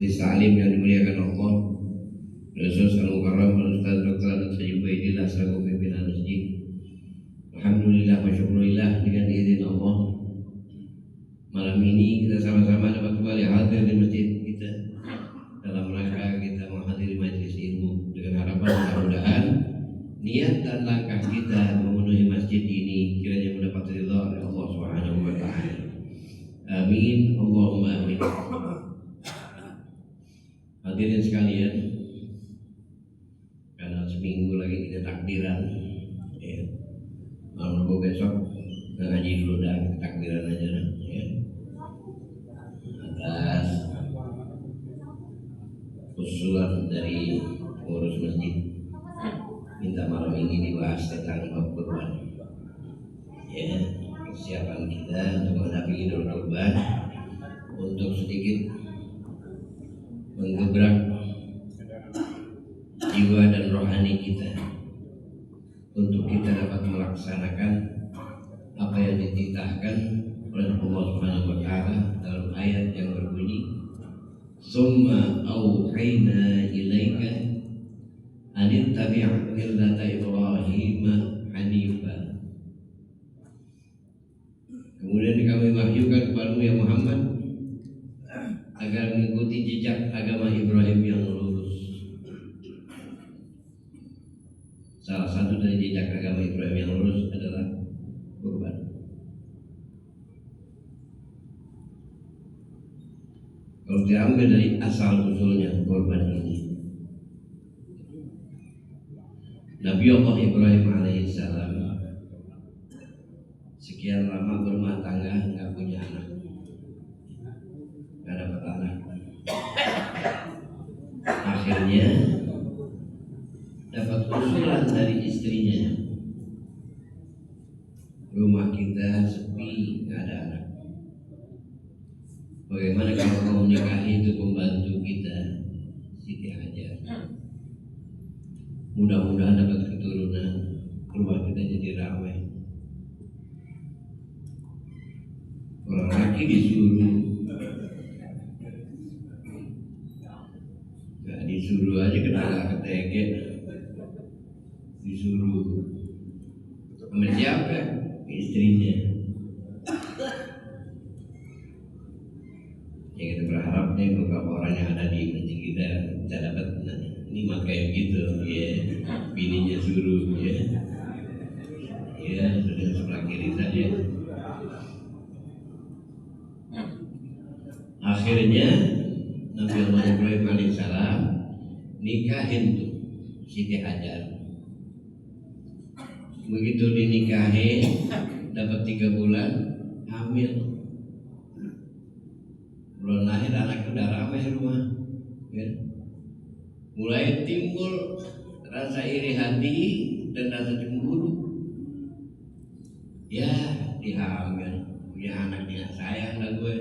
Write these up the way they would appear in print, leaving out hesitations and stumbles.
Salim yang dimuliakan Allah, Rasul Al-Mukarram Al-Ustaz Dr. Anand Sayyidillah selaku pimpinan masjid. Alhamdulillah wa syukurillah, dengan izin Allah malam ini kita sama-sama dapat kembali hadir di masjid kita dalam rangka kita menghadiri majelis ilmu, dengan harapan mudah-mudahan niat dan langkah kita memenuhi masjid ini kiranya mendapat ridha dari Allah Subhanahu wa taala. Amin, Allahumma amin. Hadirin sekalian, karena seminggu lagi kita takbiran, ya. Malam Rabu besok ngaji dulu dan takbiran aja, ya. Atas usulan dari pengurus masjid, minta malam ini dibahas tentang bab kurban, ya. Kesiapan kita untuk menghadapi Idul Kurban, untuk sedikit menggebrak jiwa dan rohani kita untuk kita dapat melaksanakan apa yang dititahkan oleh Allah Subhanahu wa taala dalam ayat yang berbunyi summa auhayna ilaika an ittabi' millata Ibrahim hanifa. Kemudian kami wahyukan kepadamu ya Muhammad agar mengikuti jejak agama Ibrahim yang lurus. Salah satu dari jejak agama Ibrahim yang lurus adalah kurban. Kalau diambil dari asal usulnya kurban ini, Nabi Allah Ibrahim alaihissalam sekian lama berumah tangga nggak punya anak, nggak dapat anak. Akhirnya dapat usulan dari istrinya, rumah kita sepi, nggak ada anak. Bagaimana kalau kau nikahi itu pembantu kita, Siti Hajar? Mudah-mudahan dapat keturunan, rumah kita jadi ramai. Orang laki disuruh, nggak disuruh aja kena ketege, disuruh sama siapa? Istrinya. Ya kita berharap nih beberapa orang yang ada di masjid kita bisa dapat nikmat kayak gitu, ya. Bininya suruh, ya. Ya sudah sebelah kiri saja. Akhirnya Nabi Allah Ibrahim alaihissalam nikahin tuh Siti Hajar. Begitu dinikahin, dapat 3 bulan hamil. Belum lahir anak udah ramai rumah, ya. Mulai timbul rasa iri hati dan rasa cemburu. Ya dihamil, punya anak dia, sayang lah gue.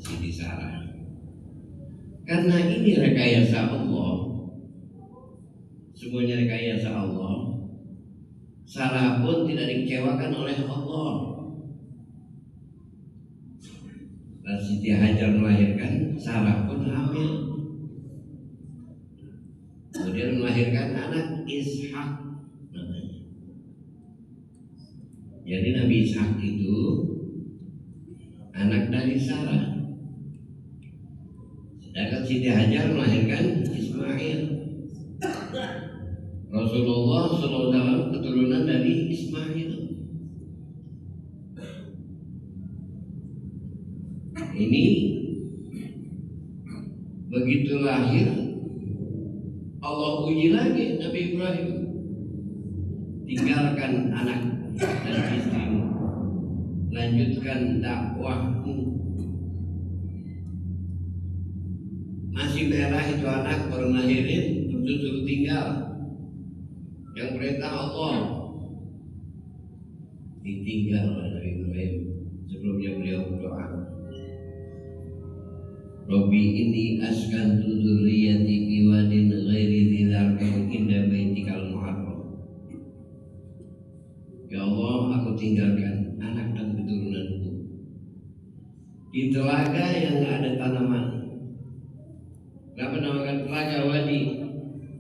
Siti Sarah. Karena ini rekayasa Allah, semuanya rekayasa Allah. Sarah pun tidak dikecewakan oleh Allah. Dan Siti Hajar melahirkan, Sarah pun hamil. Kemudian melahirkan anak Ishak namanya. Jadi Nabi Ishak itu anak dari Sarah. Sedangkan Siti Hajar melahirkan Ismail. Rasulullah SAW keturunan dari Ismail. Ini begitu lahir, Allah uji lagi Nabi Ibrahim. Tinggalkan anak dan istrimu, lanjutkan dakwahmu. Masih merah itu anak baru lahirin, terus suruh tinggal. Yang perintah Allah ditinggal oleh Nabi Ibrahim. Sebelumnya beliau berdoa, Rabbi inni askantu dzurriyyati biwadin ghairi dzi dzar'in inda baitikal muharram. Ya Allah, aku tinggalkan anak dan keturunanku di telaga yang ada tanah apa namanya Telaga Wadi,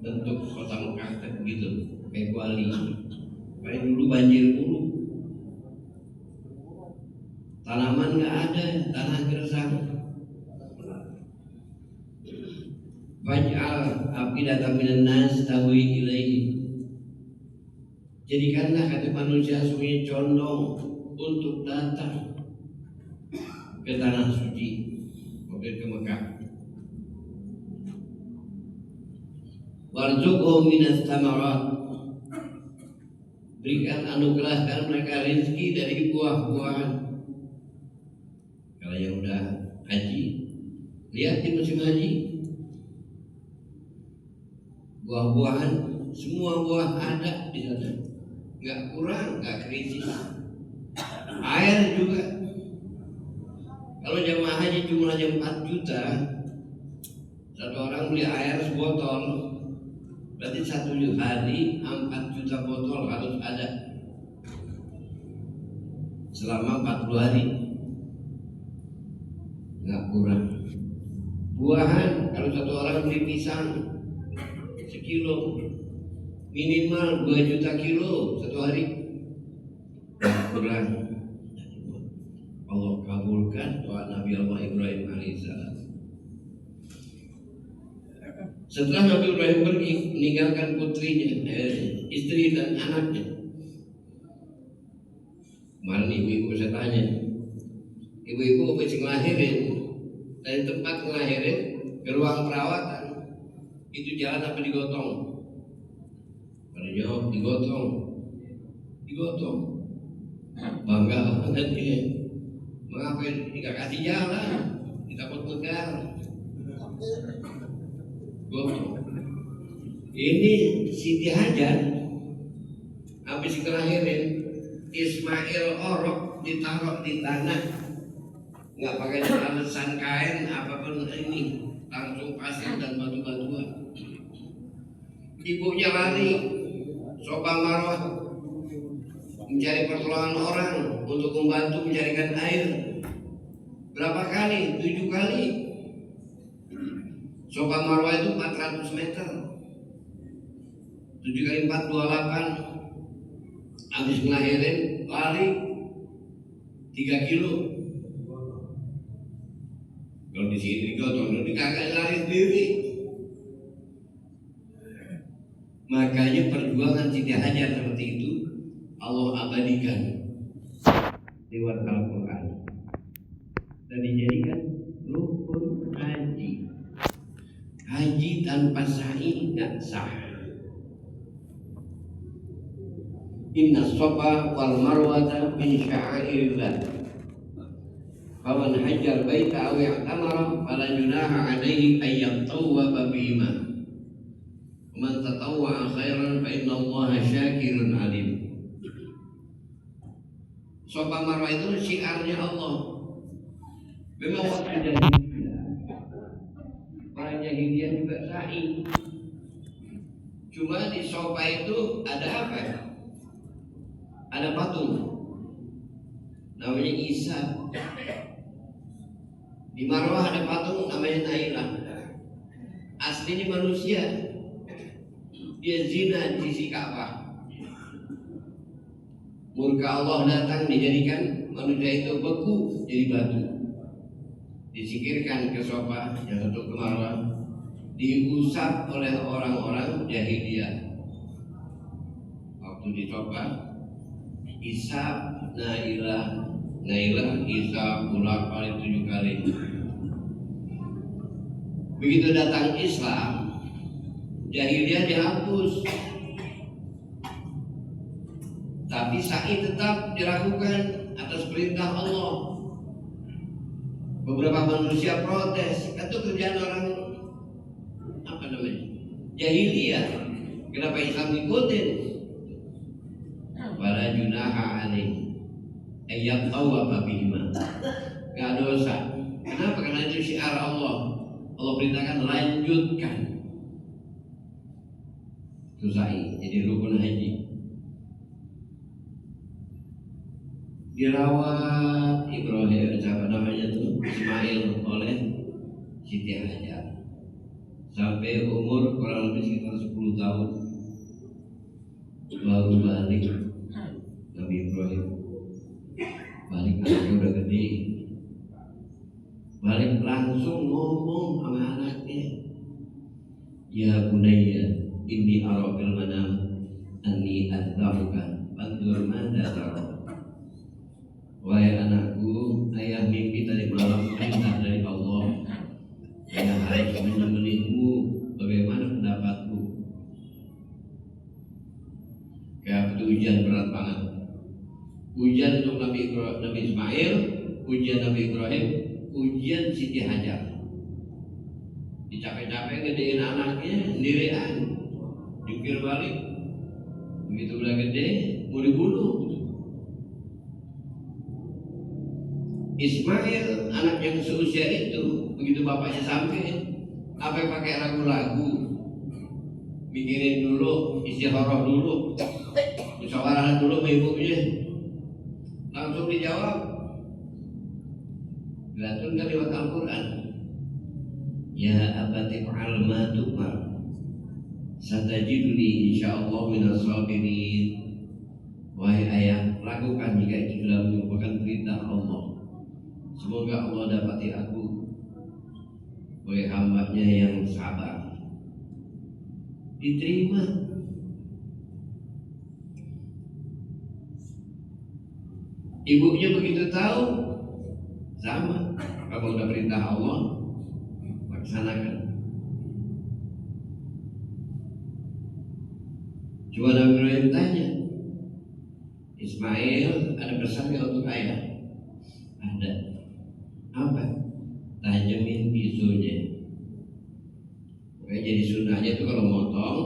bentuk kota Mekah begitu, kayak kuali. Kayak dulu banjir mulu, tanaman nggak ada, tanah gersang. Faj'al afidatan minan nas tahwi ilaihi. Jadikanlah hati manusia semuanya condong untuk datang ke tanah suci, ke Mekah. Warzuqhum minas thamarat. Berikan, anugerahkan mereka rezeki dari buah-buahan. Kalau yang udah haji, lihat di musim haji, buah-buahan, semua buah ada di sana, nggak kurang, nggak krisis. Air juga. Kalau jamaah haji jumlahnya 4 juta, satu orang beli air sebotol, berarti 1 hari 4 juta botol harus ada selama 40 hari, nggak kurang. Buahan, kalau satu orang beli pisang sekilo, minimal 2 juta kilo satu hari, nggak kurang. Allah kabulkan doa Nabi Allah Ibrahim alaihissalam. Setelah Nabi Ibrahim pergi meninggalkan putrinya, istri dan anaknya. Kemarin ibu-ibu saya tanya, ibu-ibu habis ngelahirin, dari tempat ngelahirin ke ruang perawatan, itu jalan apa digotong? Pada jawab digotong. Bangga banget dia. Mengapa tidak kasih jalan? Ditakut negar. Ini Siti Hajar habis kelahirin, Ismail orok ditaruh di tanah, nggak pakai alasan kain apapun, ini langsung pasir dan batu-batuan. Ibunya lari Safa Marwah mencari pertolongan orang untuk membantu mencarikan air. Berapa kali? 7 kali. Safa Marwah itu 400 meter. 7 kali 4, 28. Habis ngelahirin, lari 3 kilo. Kalau di sini digotong, di kakak lari sendiri. Makanya perjuangan Siti Hajar seperti itu Allah abadikan lewat Al-Quran dan dijadikan rukun haji. Haji tanpa sa'i nggak sah. Inna Safa wal Marwata min sya'airillah. Faman hajjal baita aw i'tamara fala junaha 'alaihi ay yatawwaba bihima. Man tatawwa'a khairan fa inna Allaha syakirun 'alim. Safa Marwah itu syiarnya Allah. Memang waktu jahiliyah, orang jahiliyah juga sa'i. Cuma di Safa itu ada apa? Ada patung, namanya Isa. Di Marwah ada patung namanya Nailah. Aslinya manusia, dia zina di sisi Ka'bah. Murka Allah datang, dijadikan manusia itu beku jadi batu, disikirkan ke Safa, yang satu ke Marwah, diusap oleh orang-orang jahiliyah. Waktu di Safa, Isap, Nailah, Isap, bolak-balik 7 kali. Begitu datang Islam, jahiliyah dihapus, tapi sa'i tetap dilakukan atas perintah Allah. Beberapa manusia protes, itu kerjaan orang jahiliyah, kenapa Islam ikutin? Wala junaha alaihi ayat tawwaba bihima. Gak dosa. Kenapa? Karena itu syiar Allah. Allah perintahkan lanjutkan. Itu sa'i, jadi rukun haji. Dirawat Ibrahim, siapa namanya tuh, Ismail oleh Siti Hajar sampai umur kurang lebih sekitar 10 tahun baru balik Nabi Ibrahim. Balik anaknya udah gede, balik langsung ngomong sama anaknya, ya bunayya inni ara fil manam anni adzbahuka fanzur madza tara. Wahai anakku, ayah mimpi tadi malam perintah dari Allah, ayah harus menyembelihmu, bagaimana pendapatmu? Kayak itu ujian berat banget. Ujian untuk Nabi Ismail, ujian Nabi Ibrahim, ujian Siti Hajar. Dicapek-capek gedein anaknya sendirian, jungkir balik. Begitu udah gede, mau dibunuh. Ismail, anak yang seusia itu, begitu bapaknya sampai, apa yang pakai ragu-ragu, mikirin dulu, istikharah dulu, musyawarah dulu sama ibunya, langsung dijawab, dilantunkan lewat Al-Quran. Ya abati fa'al ma tu'mar, satajiduni insyaallah minas sabirin. Wahai ayah, lakukan jika itu telah merupakan perintah Allah. Semoga Allah dapati aku oleh hambanya yang sabar. Diterima. Ibunya begitu tahu, sama. Kalau udah perintah Allah, laksanakan. Coba Nabi Ibrahim tanya, Ismail, ada pesan nggak untuk ayah? Ada. Apa? Tajamin pisaunya. Oke, jadi sunnahnya itu kalau motong,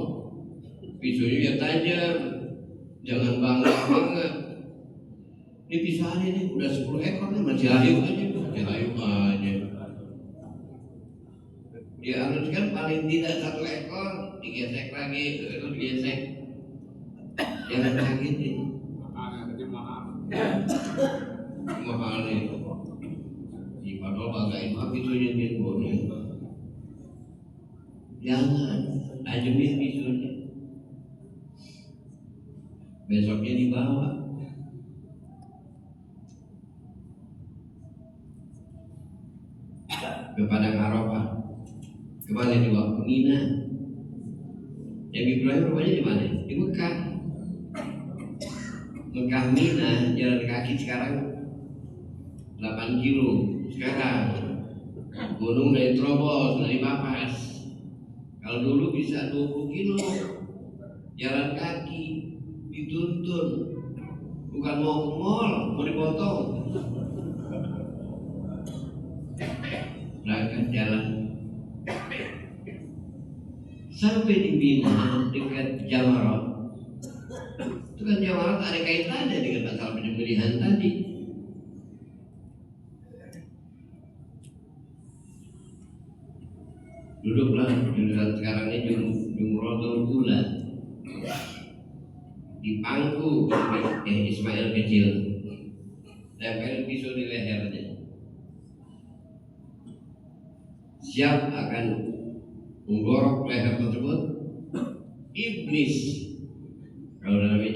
pisaunya ya tajam, jangan bangga banget. Ini pisaunya nih udah 10 ekor nih, masih hayu aja. Dia haruskan paling tidak 1 ekor, digesek lagi, itu digesek. Jangan sakit nih. Mahal nih. Padahal bagain mah pisaunya boleh. Jangan tajemin pisaunya. Besoknya dibawa. Ke Padang Arafah. Kemana dibawa? Ke Mina. Yang Ibrahim rumahnya di mana? Di Mekah. Mekah Mina jalan kaki sekarang 8 kilo. Sekarang gunung dari terobos, dari Mapas. Kalau dulu bisa 20 kilo jalan kaki, dituntun. Bukan mau ke mall, mau dipotong. Berangkat jalan sampai di Mina dekat Jamarat. Itu kan Jamarat ada kaitannya dengan masalah penyembelihan tadi. Duduklah jurusan sekarang ini Jumrotul Ula di pangku Ismail kecil, tempel pisau di lehernya, siap akan menggorok leher tersebut. Iblis, kalau namanya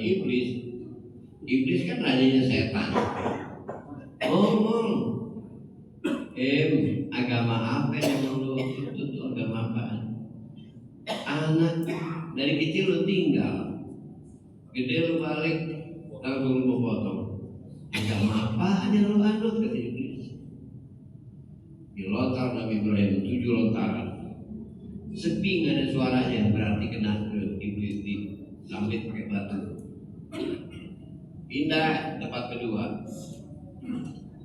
iblis kan rajanya setan, ngomong, agama apa yang lu itu agama apa? Anak dari kecil lu tinggal, gede lu balik, langsung lu potong. Agama apa yang lu anut? Kata iblis. Dilontar Nabi Ibrahim 7 lontaran. Sepi nggak ada suaranya, berarti kena ke iblis di sambit pakai batu. Pindah tempat kedua,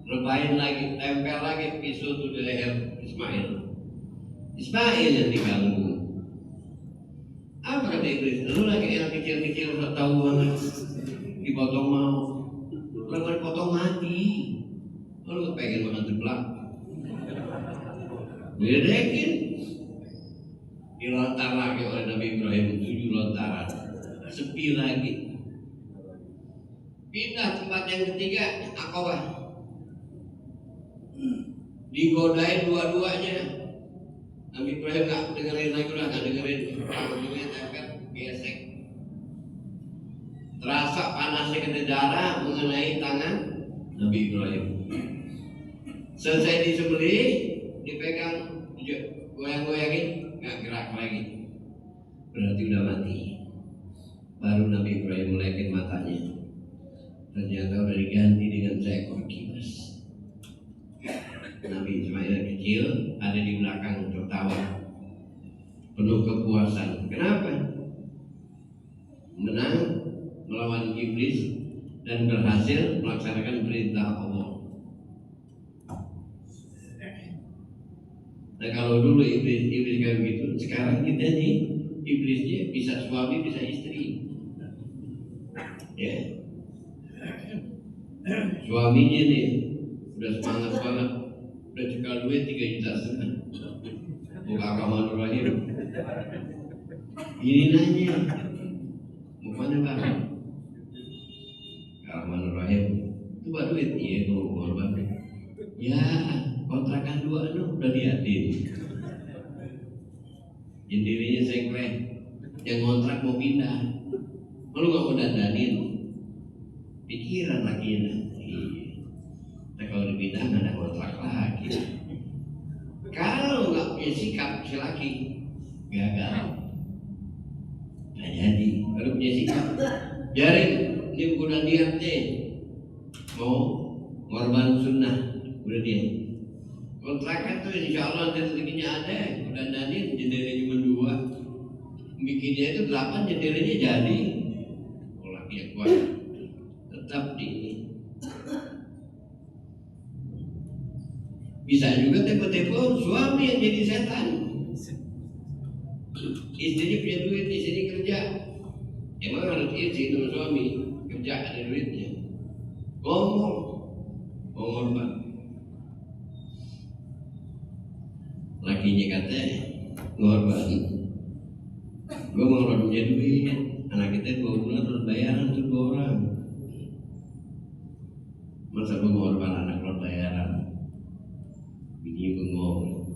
rebahin lagi, tempel lagi pisau itu di leher Ismail yang diganggu. Apa kata iblis? Lu lagi anak kecil-kecil udah tahu banget, dipotong mau, kalau dipotong mati. Lu pengen makan seblak, diledekin. Dilontar lagi oleh Nabi Ibrahim 7 lontaran. Sepi lagi. Pindah tempat yang ketiga, Aqabah. Digodain dua-duanya. Nabi Nabi Ibrahim nggak dengerin lagi, udah nggak dengerin. Ujungnya tempel gesek. Terasa panasnya ke darah mengenai tangan Nabi Ibrahim. Selesai disembelih, dipegang, goyang-goyangin, nggak gerak lagi. Berarti udah mati. Baru Nabi Ibrahim melekin matanya. Ternyata udah diganti dengan seekor kibas. Nabi Ismail kecil ada di belakang tertawa, penuh kepuasan. Kenapa? Menang melawan iblis dan berhasil melaksanakan perintah Allah. Nah kalau dulu iblis kayak begitu, sekarang kita nih iblisnya bisa suami bisa istri. Ya, suaminya nih udah semangat banget, udah cekal duit 3,5 juta. Buka Rahman Rahim. Ini nanya, mau mana bang? Rahman Rahim. Itu buat duit, iya kalau korban. Ya, kontrakan 2 udah liatin. Jendelanya sengklek, yang kontrak mau pindah. Lu gak mau dandanin, pikiran lagi nanti. Nah, kalau dipindah nggak ada kontrak lagi. Kalau nggak punya sikap si laki gagal. Nah jadi kalau punya sikap, biarin ini udah niat nih mau ngorban sunnah, udah dia. Kontrakan tuh insya Allah nanti rezekinya ada, udah dandanin jendelanya cuma 2, bikinnya itu 8 jendelanya jadi. Kalau laki yang kuat tetap di bisa juga tepo-tepo suami yang jadi setan. Istrinya punya duit, istrinya kerja. Emang harus istri sama suami kerja ada duitnya. Ngomong Pak. Lakinya kata ngorban. Gue mau punya duit, anak kita 2 bulan harus bayaran tuh 2 orang. Masa gue ngorban anak lo bayaran? Bini bengong.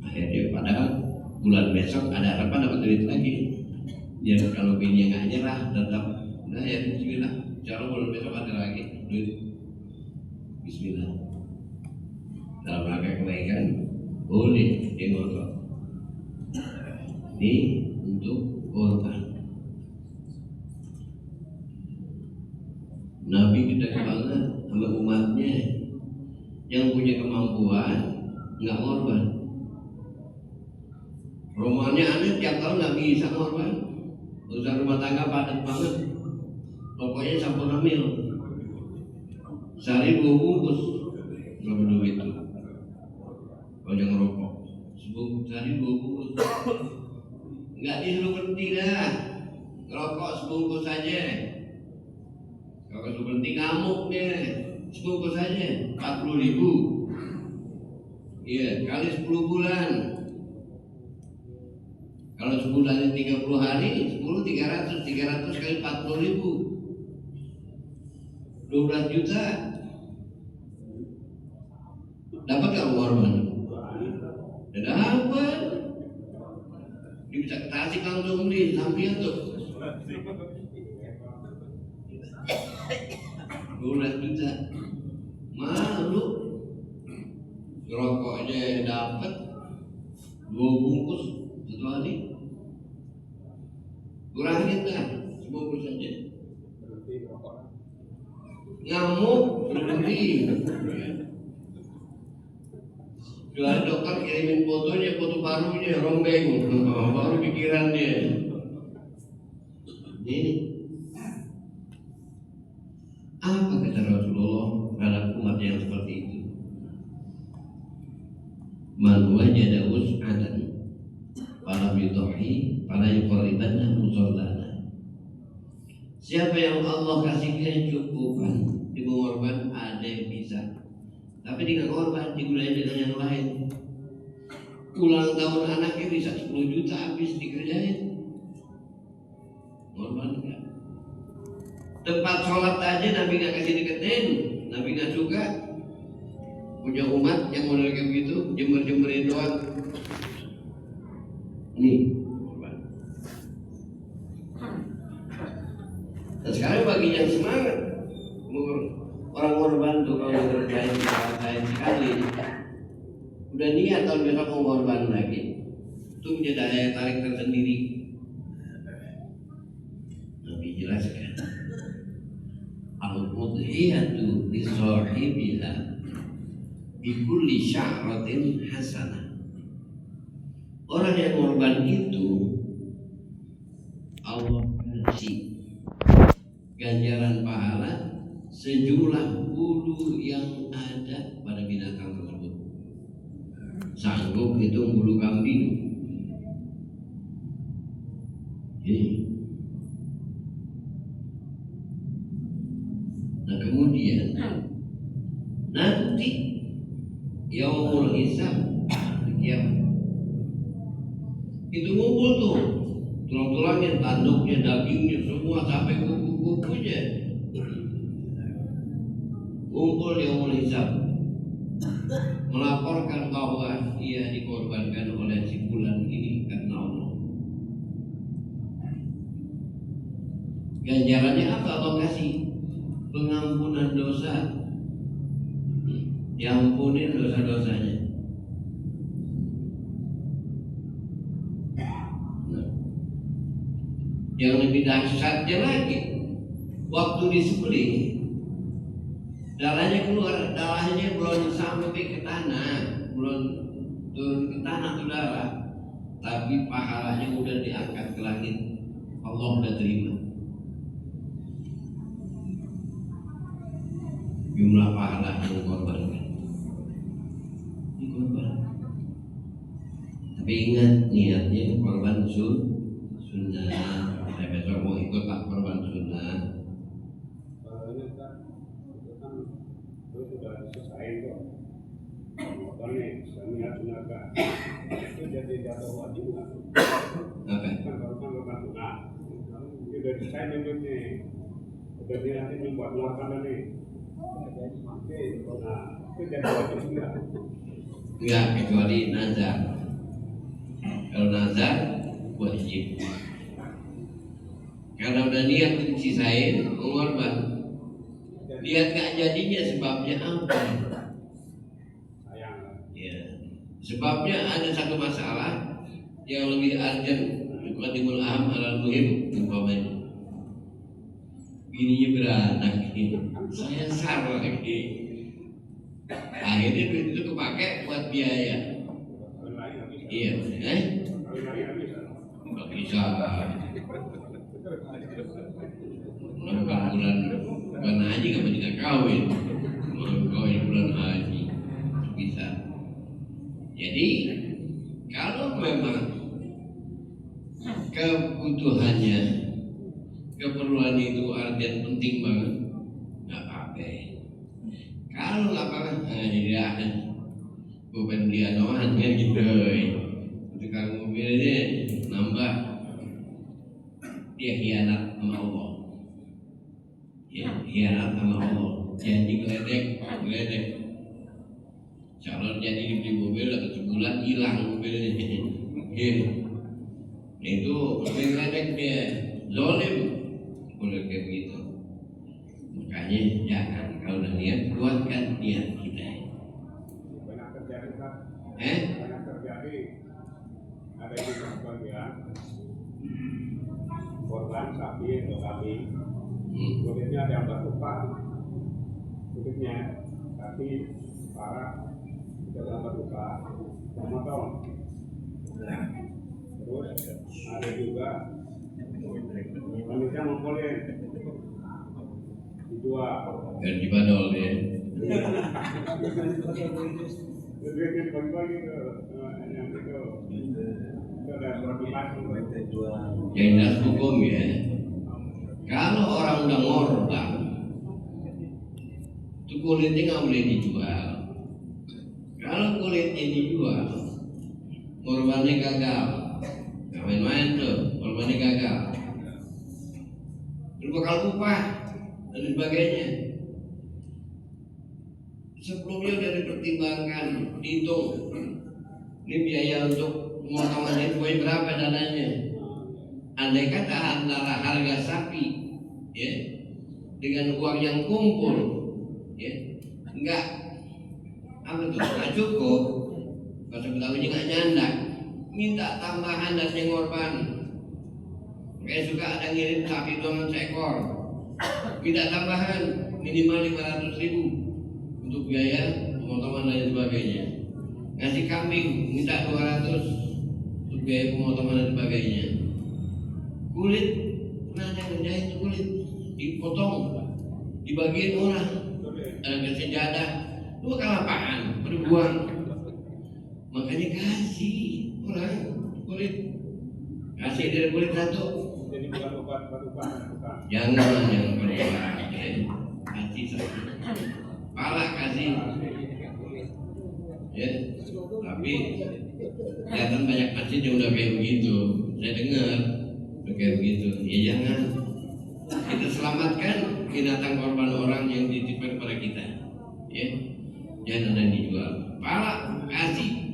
Akhirnya padahal bulan besok ada harapan dapat duit lagi. Ya kalau bini nggak nyerah tetap, nah ya bismillah. Insya Allah bulan besok ada lagi duit. Bismillah. Dalam rangka kebaikan boleh dia ngotot. Ini untuk korban. Nabi kita banget sama umatnya yang punya kemampuan nggak korban. Rumahnya aneh tiap tahun nggak bisa korban. Urusan rumah tangga padat banget. Pokoknya sampurna mil. Sehari 2 bungkus. Berapa duit itu? Kalau yang ngerokok sehari 2 bungkus. Nggak disuruh berhenti dah. Ngerokok sebungkus saja. Kalau berhenti ngamuk deh. Sebungkus saja 40.000. Iya, kali 10 bulan. Kalau sebulannya 30 hari, 10 300 kali 40.000. 12 juta. Dapat gak korban? Dapat. Dia bisa ke Tasik langsung nih, samping tuh. 12 juta. Malu. Rokok aja dapat 2 bungkus 1 hari. Kurangin dah, sebungkus saja. Ngamuk berhenti. Jual dokter kirimin fotonya, foto barunya, rombeng, baru pikiran dia. Ini apa kata Rasulullah terhadap umat yang seperti itu? Man wajada wus'atan fala yudhi fala yuqribanna musallana. Siapa yang Allah kasih kecukupan di mengorban, ada yang bisa. Tapi dengan korban digunakan dengan yang lain. Ulang tahun anaknya bisa 10 juta habis dikerjain. Korban enggak. Tempat sholat aja Nabi nggak kasih deketin, Nabi nggak suka. punya umat yang model kayak begitu, jember-jemberin doang. Nih. Dan sekarang bagi yang semangat, orang korban tuh kalau berkait sekali, udah niat tahun besok mau korban lagi, itu menjadi daya tarik tersendiri. Nabi jelaskan, al-udhiyatu li sahibiha bi kulli sya'ratin hasanah. Orang yang korban itu Allah kasih ganjaran pahala sejumlah bulu yang ada pada binatang tersebut. Sanggup hitung bulu kambing. Nah kemudian nanti yaumul hisab kiamat itu ngumpul tuh tulang-tulangnya, tanduknya, dagingnya semua sampai kuku-kukunya ngumpul yaumul hisab melaporkan bahwa ia dikorbankan oleh si fulan ini karena Allah. Ganjarannya apa Allah kasih? Pengampunan dosa, diampunin dosa-dosanya. Yang lebih dahsyatnya lagi, waktu disembelih darahnya keluar, darahnya belum sampai ke tanah, belum turun ke tanah tuh darah, tapi pahalanya udah diangkat ke langit. Allah udah terima. Jumlah pahala yang dikorbankan, dikorbankan. Tapi ingat niatnya korban sunnah. Saya besok mau ikut tak korban sunnah. Kalau ini kan itu kan itu sudah selesai kok. Motor nih, niat sunnah itu jadi jatuh wajib nggak? Apa? Kan kalau kan korban sunnah, itu udah selesai nih, udah niatin buat melakukan nih. Nah, itu jadi wajib nggak? Enggak, kecuali nazar. Kalau nazar wajib. Karena udah niat sisain mengorban, lihat gak jadinya sebabnya apa? Sayang. Ya, sebabnya ada satu masalah yang lebih urgent, muqaddimul aham alal muhim umpamanya. Bininya beranak ini, saya sar lagi. Akhirnya duit itu kepake buat biaya. Iya, nggak bisa. Bulan haji nggak bisa kawin, kawin bulan haji bisa. Jadi kalau memang kebutuhannya, keperluan itu artian penting banget, nggak apa-apa. Kalau nggak apa-apa, tidak, gue pengen beli anoan kan gitu. Tukang mobilnya nambah, dia khianat sama Allah. Ya, khianat sama Allah. Janji geledek. Calon jadi dibeli mobil, atau sebulan hilang mobilnya. Ya. Itu geledek dia, zolim. Boleh kayak begitu. Makanya jangan, kalau udah niat, kuatkan niat kita. Banyak terjadi kan? Banyak terjadi. Ada yang sebagian korban sapi atau kambing, kulitnya ada yang berluka, kulitnya kaki parah, tidak ada berluka, memotong. Terus ada juga wanita mengkulit dijual. Gaji badol ya. Duitnya dibagi-bagi ke yang itu. Yang jelas hukum ya. Kalau orang udah ngorban, itu kulitnya nggak boleh dijual. Kalau kulitnya dijual, korbannya gagal. Nggak main-main tuh, korbannya gagal. Terus bakal upah dan sebagainya. sebelumnya udah dipertimbangkan, dihitung. Ini biaya untuk pemotongan itu berapa dananya? Andai kata antara harga sapi, ya, dengan uang yang kumpul, ya, enggak cukup. Kalau Betawinya nggak nyandak, minta tambahan dari ngorban. Kayak suka ada ngirim sapi dongan seekor, minta tambahan minimal 500.000 untuk biaya pemotongan dan sebagainya. Ngasih kambing minta 200 untuk biaya pemotongan dan sebagainya. Kulit, nah yang menjahit kulit dipotong, dibagiin orang, ada sejadah, lu kelapaan, berbuang. Makanya kasih orang kulit, kasih dari kulit satu. Jadi bukan obat bukan. Jangan berdoa, kasih satu. Pala kasih, ya. Tapi kelihatan banyak masjid yang udah kayak begitu. Saya dengar udah kayak begitu. Ya jangan. Kita selamatkan binatang korban orang yang dititipkan pada kita. Ya, jangan ada yang dijual. Pala kasih.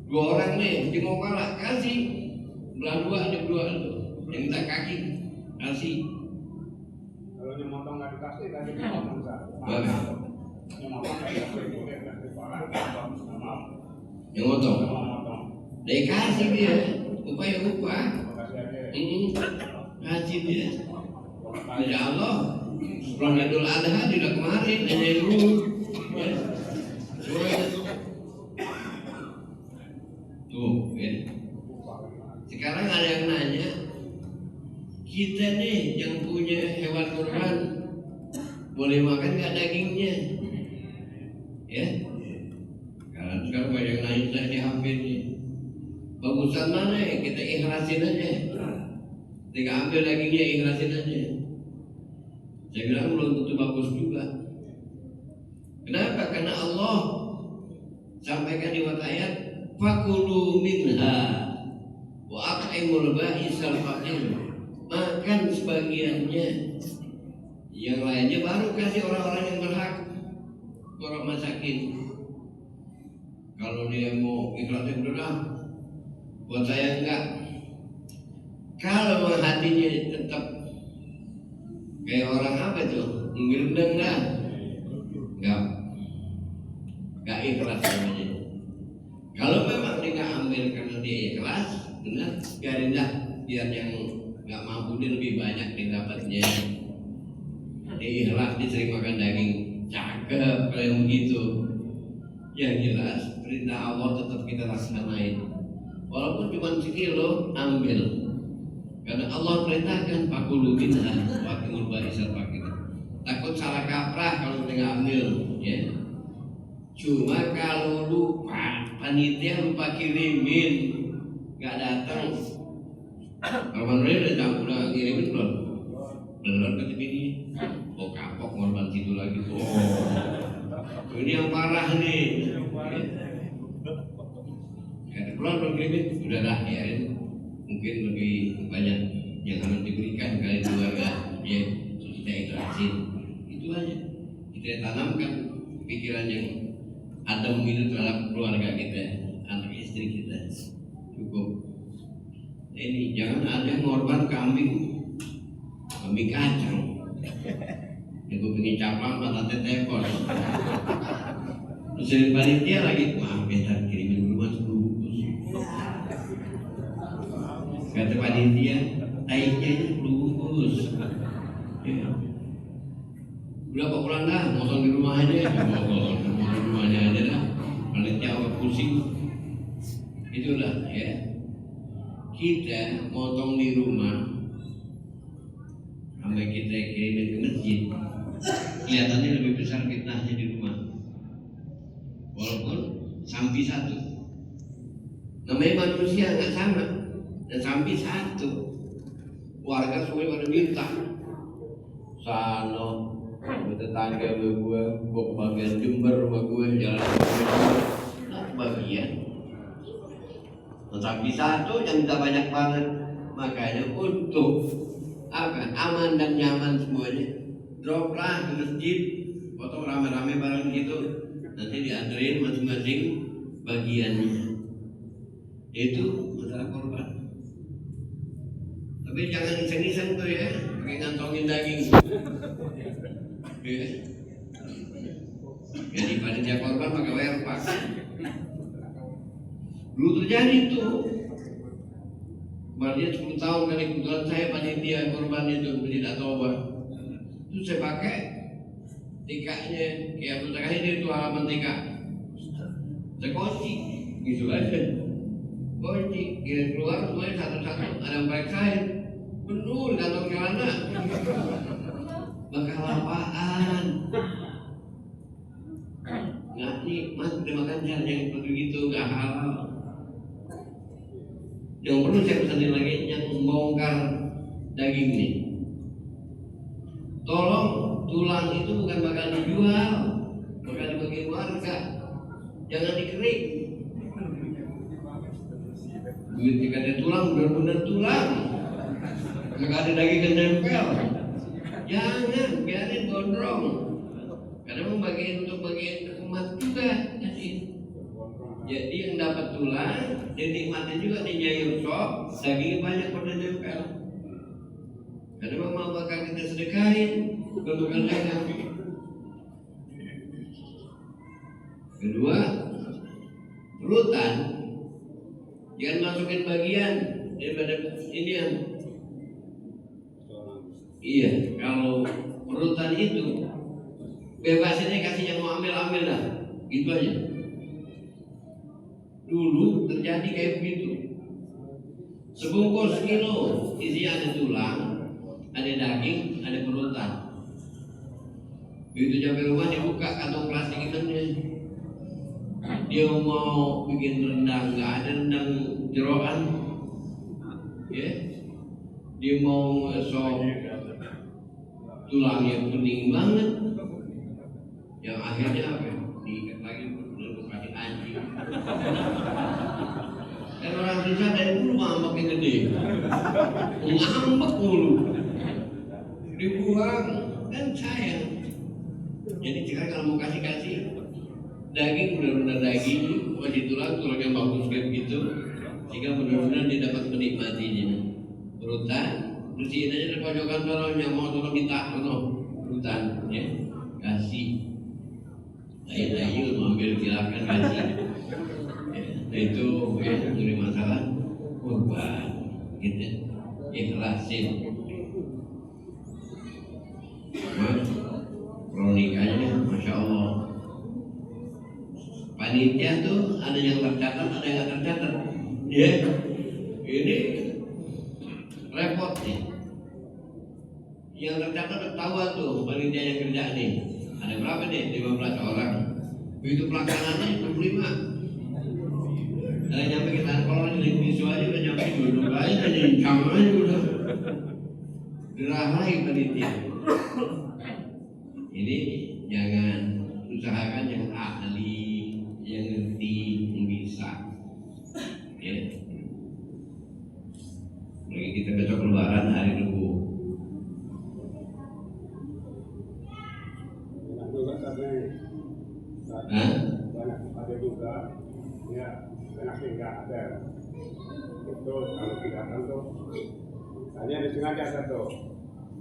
2 orang nih, jenguk pala kasih. Belah 2 ada 2 itu. Yang minta kaki kasih. Kalau yang motong nggak dikasih motong satu. Yang motong nggak dikasih boleh kasih pala. Yang motong. Dia kasih dia, upah. Kasih dia. Ya Allah, sebelum Idul Adha tidak kemarin, hanya dulu. Tuh, ya. Sekarang ada yang nanya, kita nih yang punya hewan kurban boleh makan nggak dagingnya? Ya, sekarang banyak yang nanya saya di HP nih. Bagusan mana ya? Kita ikhlasin aja. Tinggal ambil dagingnya, ikhlasin aja. Saya bilang belum tentu bagus juga. Kenapa? Karena Allah sampaikan di ayat, fakulu minha wa at'imul ba'isal faqir. Makan sebagiannya, yang lainnya baru kasih orang-orang yang berhak, orang masakin. Kalau dia mau ikhlasin udah, buat saya enggak. Kalau hatinya tetap kayak orang apa tuh, ngirdeng enggak ikhlas namanya. Kalau memang dia nggak ambil karena dia ikhlas, benar, biarin dah, biar yang nggak mampu dia lebih banyak didapatnya. Dia ikhlas, dia sering makan daging, cakep kalau yang begitu. Yang jelas perintah Allah tetap kita laksanain, walaupun cuma sekilo, ambil. Karena Allah perintahkan pakulu minha wakil barisal fakir. Takut salah kaprah kalau kita ambil, ya. Cuma kalau lupa, panitia lupa kirimin, nggak datang. Kalau udah kirimin belum? Belum ketemu ini. Oh kapok ngorban situ lagi. Oh, ini yang parah nih. Kata pulang belum kirimin, udah dah ya. Mungkin lebih banyak yang harus diberikan kali keluarga, ya. Kita ikhlasin, itu aja. Kita tanamkan pikiran yang adem itu terhadap keluarga kita, anak istri kita, cukup. Ini jangan ada ngorban kambing kacang. Yang gue pengen caplang mata tetepon. Terus dari panitia lagi, maaf ya kirimin dulu 10 bungkus. Kata panitia, taiknya 10 bungkus. Ya. Berapa bulan dah, motong di rumah aja, motong di rumahnya aja dah. Panitia awak pusing. Itulah ya. Kita motong di rumah, sampai kita kirimin ke masjid, kelihatannya lebih besar fitnahnya di rumah. Walaupun sampi satu, namanya manusia nggak sama, dan sampi satu, warga semua pada minta. Sano, tetangga gue bagian Jember, rumah gue jalan bagian. Sampai satu yang minta banyak banget, makanya untuk apa aman dan nyaman semuanya, droplah ke masjid, potong rame-rame bareng gitu, nanti dianterin masing-masing bagiannya. Itu masalah korban. Tapi jangan iseng-iseng tuh ya, pakai ngantongin daging. Ya. Jadi panitia korban pakai wire pack. Dulu terjadi tuh. Kemarin 10 tahun kali kebetulan saya panitia korban itu tidak tobat. Itu saya pakai tikaknya, ya terakhir itu halaman tikak. Saya kunci, gitu aja. Kunci, kira keluar semuanya satu-satu, ada yang periksain. Penuh di kantong celana. Bakal apaan? Nggak nikmat udah makan caranya yang seperti gitu, nggak halal. Yang perlu saya pesanin lagi yang membongkar daging ini. Tolong tulang itu bukan bakal dijual, bakal dibagi warga. Jangan dikerik. Begitu ada tulang benar-benar tulang. Nggak ada daging yang nempel. Jangan biarin gondrong. Karena mau bagian untuk bagian umat juga kasih. Jadi yang dapat tulang, dinikmatin juga dinyayur sok, dagingnya banyak pada nempel. Karena mau bakal kita sedekahin, bukan dagang. Kedua, perutan jangan masukin bagian daripada ini yang iya, kalau perutan itu bebasinnya kasih yang mau ambil lah, gitu aja. Dulu terjadi kayak begitu. Sebungkus kilo isinya ada tulang, ada daging, ada perutan. Begitu sampai rumah dibuka kantong plastik hitamnya. Dia mau bikin rendang, nggak ada rendang jeroan, ya. Dia mau sop tulangnya kuning banget. Yang akhirnya apa? Diikat lagi lalu kasih anjing. Dan orang desa dari dulu ngambek yang gede, ngambek mulu, dibuang dan sayang. Jadi sekarang kalau mau kasih daging benar-benar daging, masih tulang yang bagus kayak begitu, sehingga benar-benar dia dapat menikmatinya. Perutan, bersihin aja di pojokan tolong yang mau tolong minta perutan, ya kasih. Ayo ambil silakan kasih. Ya, itu ya dari masalah korban, gitu. Ikhlasin. Kronikanya, masya Allah. Panitia tuh ada yang tercatat, ada yang nggak tercatat. Ya, ini repot nih. Yang tercatat ketahuan tuh panitia yang kerja nih. Ada berapa nih? 15 orang. Begitu pelaksanaannya 25. Ada nyampe kita kalau di visual aja udah nyampe 22 aja jadi sama aja udah. Dirahai panitia. Ini jangan usahakan yang ahli, yang ngerti, yang bisa. Ya. Lagi kita besok lebaran hari Rabu. Banyak ada juga, ya banyak yang nggak ada. Itu kalau tidak kan tuh, hanya disengaja satu,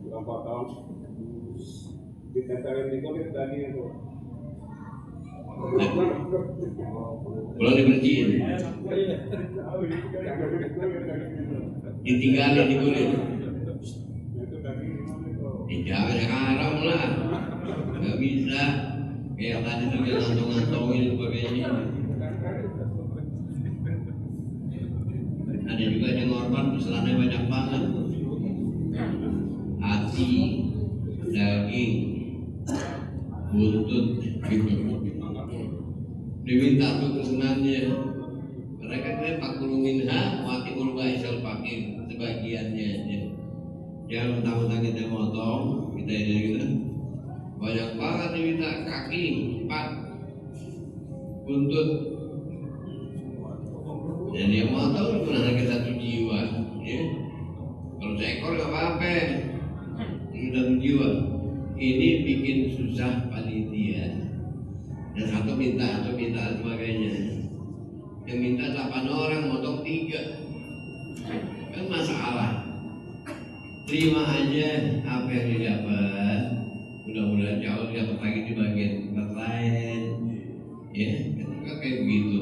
bukan potong, ditempelin di kulit daging itu. Belum dibersihin, ditinggalin di kulit. Jangan haram lah, nggak bisa. Kayak tadi tuh dia ngantong-ngantongin sebagainya. Ada juga yang korban pesanannya banyak banget. Hati, daging, buntut, gitu. Diminta tuh pesanannya. Mereka kira 40 minha, mati urba isal pakai sebagiannya. Jangan mentang-mentang kita motong, kita ini gitu. Banyak banget diminta kaki 4 buntut. Dan dia mau tahu cuma harga 1 jiwa, ya. Kalau seekor nggak apa-apa, ini 1 jiwa. ini bikin susah panitia. Dan satu minta sebagainya. Yang minta 8 orang, motong 3. Kan masalah. Terima aja apa yang didapat. Mudah-mudahan jauh dapat lagi di bagian tempat lain. Ya, kan kayak begitu.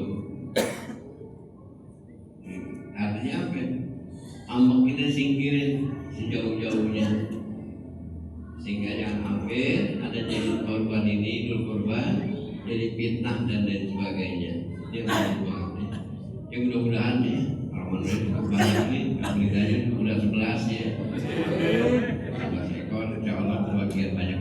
Artinya apa? Ambek kita singkirin sejauh-jauhnya, sehingga jangan sampai ada jadi korban ini, idul korban jadi fitnah dan lain sebagainya. Dia banyak banget ya. Ya mudah-mudahan ya alhamdulillah banyak nih, alhamdulillah udah 11 ya, 11 ekor, insya Allah kebagian banyak